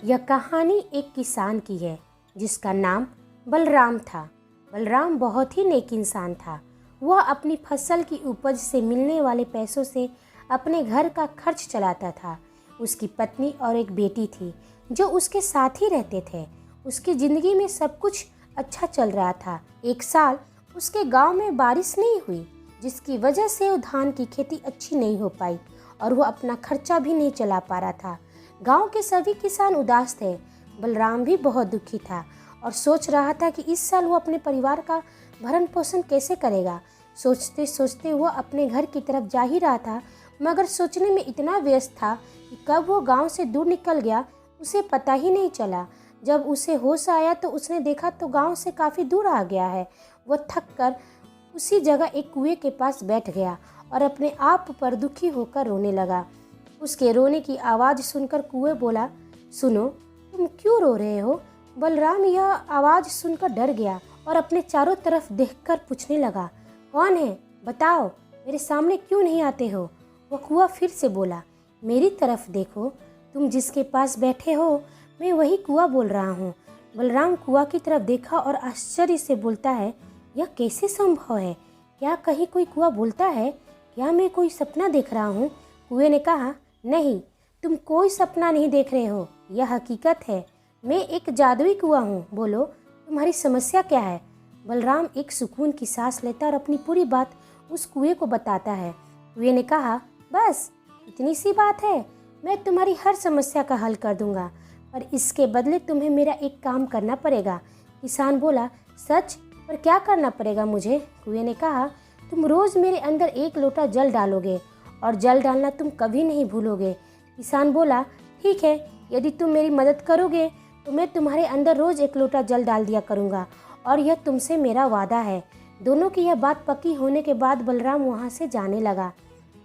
यह कहानी एक किसान की है जिसका नाम बलराम था। बलराम बहुत ही नेक इंसान था। वह अपनी फसल की उपज से मिलने वाले पैसों से अपने घर का खर्च चलाता था। उसकी पत्नी और एक बेटी थी जो उसके साथ ही रहते थे। उसकी ज़िंदगी में सब कुछ अच्छा चल रहा था। एक साल उसके गांव में बारिश नहीं हुई, जिसकी वजह से वो धान की खेती अच्छी नहीं हो पाई और वो अपना खर्चा भी नहीं चला पा रहा था। गांव के सभी किसान उदास थे। बलराम भी बहुत दुखी था और सोच रहा था कि इस साल वो अपने परिवार का भरण पोषण कैसे करेगा। सोचते सोचते वो अपने घर की तरफ जा ही रहा था, मगर सोचने में इतना व्यस्त था कि कब वो गांव से दूर निकल गया उसे पता ही नहीं चला। जब उसे होश आया तो उसने देखा तो गांव से काफ़ी दूर आ गया है। वह थक कर उसी जगह एक कुएं के पास बैठ गया और अपने आप पर दुखी होकर रोने लगा। उसके रोने की आवाज़ सुनकर कुएं बोला, सुनो, तुम क्यों रो रहे हो? बलराम यह आवाज़ सुनकर डर गया और अपने चारों तरफ देखकर पूछने लगा, कौन है? बताओ, मेरे सामने क्यों नहीं आते हो? वह कुआं फिर से बोला, मेरी तरफ देखो, तुम जिसके पास बैठे हो मैं वही कुआं बोल रहा हूँ। बलराम कुआं की तरफ देखा और आश्चर्य से बोलता है, यह कैसे संभव है? क्या कहीं कोई कुआं बोलता है? क्या मैं कोई सपना देख रहा हूँ? कुएं ने कहा, नहीं, तुम कोई सपना नहीं देख रहे हो, यह हकीकत है। मैं एक जादुई कुआं हूँ। बोलो, तुम्हारी समस्या क्या है? बलराम एक सुकून की सांस लेता और अपनी पूरी बात उस कुएं को बताता है। कुएं ने कहा, बस इतनी सी बात है? मैं तुम्हारी हर समस्या का हल कर दूंगा, पर इसके बदले तुम्हें मेरा एक काम करना पड़ेगा। किसान बोला, सच? पर क्या करना पड़ेगा मुझे? कुएं ने कहा, तुम रोज़ मेरे अंदर एक लोटा जल डालोगे और जल डालना तुम कभी नहीं भूलोगे। किसान बोला, ठीक है, यदि तुम मेरी मदद करोगे तो मैं तुम्हारे अंदर रोज़ एक लोटा जल डाल दिया करूँगा और यह तुमसे मेरा वादा है। दोनों की यह बात पक्की होने के बाद बलराम वहाँ से जाने लगा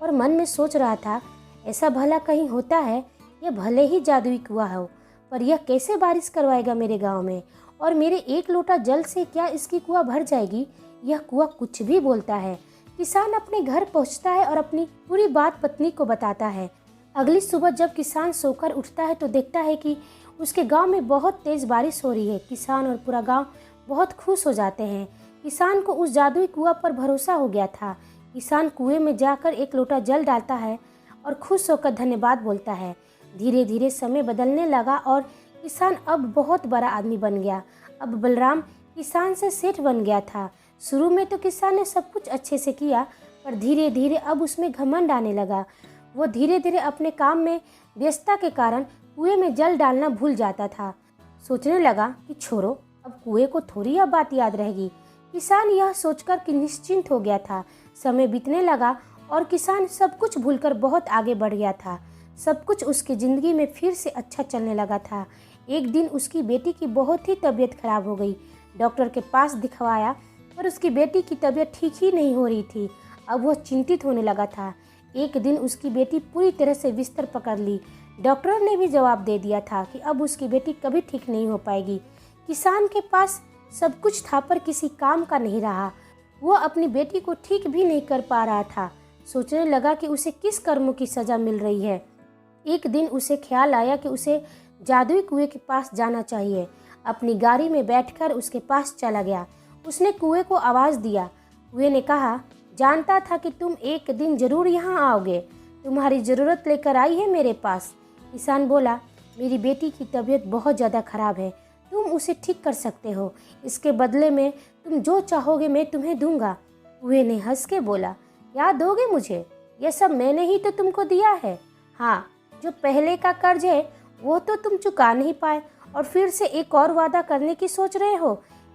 और मन में सोच रहा था, ऐसा भला कहीं होता है? यह भले ही जादुई कुआं हो, पर यह कैसे बारिश करवाएगा मेरे गाँव में? और मेरे एक लोटा जल से क्या इसकी कुआं भर जाएगी? यह कुआं कुछ भी बोलता है। किसान अपने घर पहुंचता है और अपनी पूरी बात पत्नी को बताता है। अगली सुबह जब किसान सोकर उठता है तो देखता है कि उसके गांव में बहुत तेज बारिश हो रही है। किसान और पूरा गांव बहुत खुश हो जाते हैं। किसान को उस जादुई कुआं पर भरोसा हो गया था। किसान कुएं में जाकर एक लोटा जल डालता है और खुश होकर धन्यवाद बोलता है। धीरे धीरे समय बदलने लगा और किसान अब बहुत बड़ा आदमी बन गया। अब बलराम किसान से सेठ बन गया था। शुरू में तो किसान ने सब कुछ अच्छे से किया, पर धीरे धीरे अब उसमें घमंड आने लगा। वो धीरे धीरे अपने काम में व्यस्तता के कारण कुएं में जल डालना भूल जाता था। सोचने लगा कि छोड़ो, अब कुएं को थोड़ी यह बात याद रहेगी। किसान यह सोचकर कि निश्चिंत हो गया था। समय बीतने लगा और किसान सब कुछ भूलकर बहुत आगे बढ़ गया था। सब कुछ उसकी ज़िंदगी में फिर से अच्छा चलने लगा था। एक दिन उसकी बेटी की बहुत ही तबीयत खराब हो गई। डॉक्टर के पास दिखवाया, पर उसकी बेटी की तबीयत ठीक ही नहीं हो रही थी। अब वह चिंतित होने लगा था। एक दिन उसकी बेटी पूरी तरह से बिस्तर पकड़ ली। डॉक्टर ने भी जवाब दे दिया था कि अब उसकी बेटी कभी ठीक नहीं हो पाएगी। किसान के पास सब कुछ था पर किसी काम का नहीं रहा। वो अपनी बेटी को ठीक भी नहीं कर पा रहा था। सोचने लगा कि उसे किस कर्मों की सज़ा मिल रही है। एक दिन उसे ख्याल आया कि उसे जादुई कुएं के पास जाना चाहिए। अपनी गाड़ी में बैठकर उसके पास चला गया। उसने कुएं को आवाज़ दिया। कुएं ने कहा, जानता था कि तुम एक दिन ज़रूर यहाँ आओगे। तुम्हारी ज़रूरत लेकर आई है मेरे पास। किसान बोला, मेरी बेटी की तबीयत बहुत ज़्यादा ख़राब है, तुम उसे ठीक कर सकते हो। इसके बदले में तुम जो चाहोगे मैं तुम्हें दूंगा। कुएं ने हंस के बोला, क्या दोगे मुझे? यह सब मैंने ही तो तुमको दिया है। हाँ, जो पहले का कर्ज है वो तो तुम चुका नहीं पाए और फिर से एक और वादा करने की सोच रहे हो।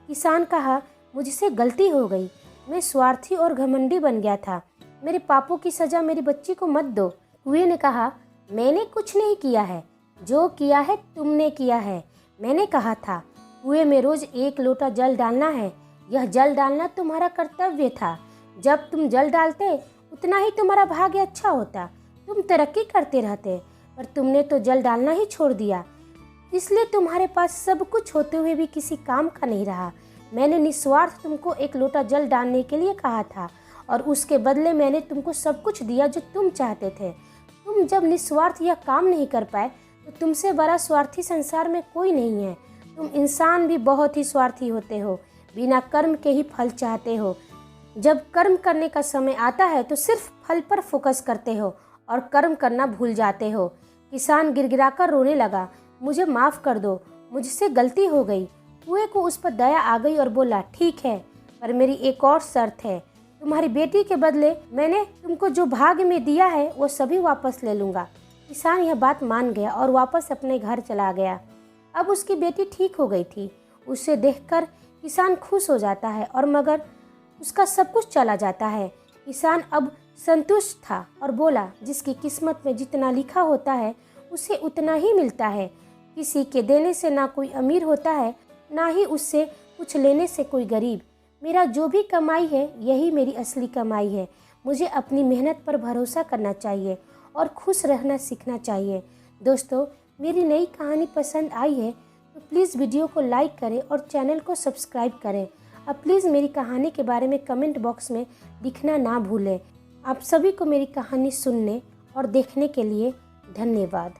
किसान कहा, मुझसे गलती हो गई, मैं स्वार्थी और घमंडी बन गया था। मेरे पापों की सज़ा मेरी बच्ची को मत दो। कुएं ने कहा, मैंने कुछ नहीं किया है, जो किया है तुमने किया है। मैंने कहा था कुएं में रोज़ एक लोटा जल डालना है। यह जल डालना तुम्हारा कर्तव्य था। जब तुम जल डालते उतना ही तुम्हारा भाग्य अच्छा होता, तुम तरक्की करते रहते, पर तुमने तो जल डालना ही छोड़ दिया। इसलिए तुम्हारे पास सब कुछ होते हुए भी किसी काम का नहीं रहा। मैंने निस्वार्थ तुमको एक लोटा जल डालने के लिए कहा था और उसके बदले मैंने तुमको सब कुछ दिया जो तुम चाहते थे। तुम जब निस्वार्थ यह काम नहीं कर पाए तो तुमसे बड़ा स्वार्थी संसार में कोई नहीं है। तुम इंसान भी बहुत ही स्वार्थी होते हो, बिना कर्म के ही फल चाहते हो। जब कर्म करने का समय आता है तो सिर्फ फल पर फोकस करते हो और कर्म करना भूल जाते हो। किसान गिड़गिड़ाकर रोने लगा, मुझे माफ़ कर दो, मुझसे गलती हो गई। कुएं को उस पर दया आ गई और बोला, ठीक है, पर मेरी एक और शर्त है। तुम्हारी बेटी के बदले मैंने तुमको जो भाग में दिया है वो सभी वापस ले लूँगा। किसान यह बात मान गया और वापस अपने घर चला गया। अब उसकी बेटी ठीक हो गई थी। उसे देखकर किसान खुश हो जाता है और मगर उसका सब कुछ चला जाता है। किसान अब संतुष्ट था और बोला, जिसकी किस्मत में जितना लिखा होता है उसे उतना ही मिलता है। किसी के देने से ना कोई अमीर होता है, ना ही उससे कुछ लेने से कोई गरीब। मेरा जो भी कमाई है यही मेरी असली कमाई है। मुझे अपनी मेहनत पर भरोसा करना चाहिए और खुश रहना सीखना चाहिए। दोस्तों, मेरी नई कहानी पसंद आई है तो प्लीज़ वीडियो को लाइक करें और चैनल को सब्सक्राइब करें। अब प्लीज़ मेरी कहानी के बारे में कमेंट बॉक्स में लिखना ना भूलें। आप सभी को मेरी कहानी सुनने और देखने के लिए धन्यवाद।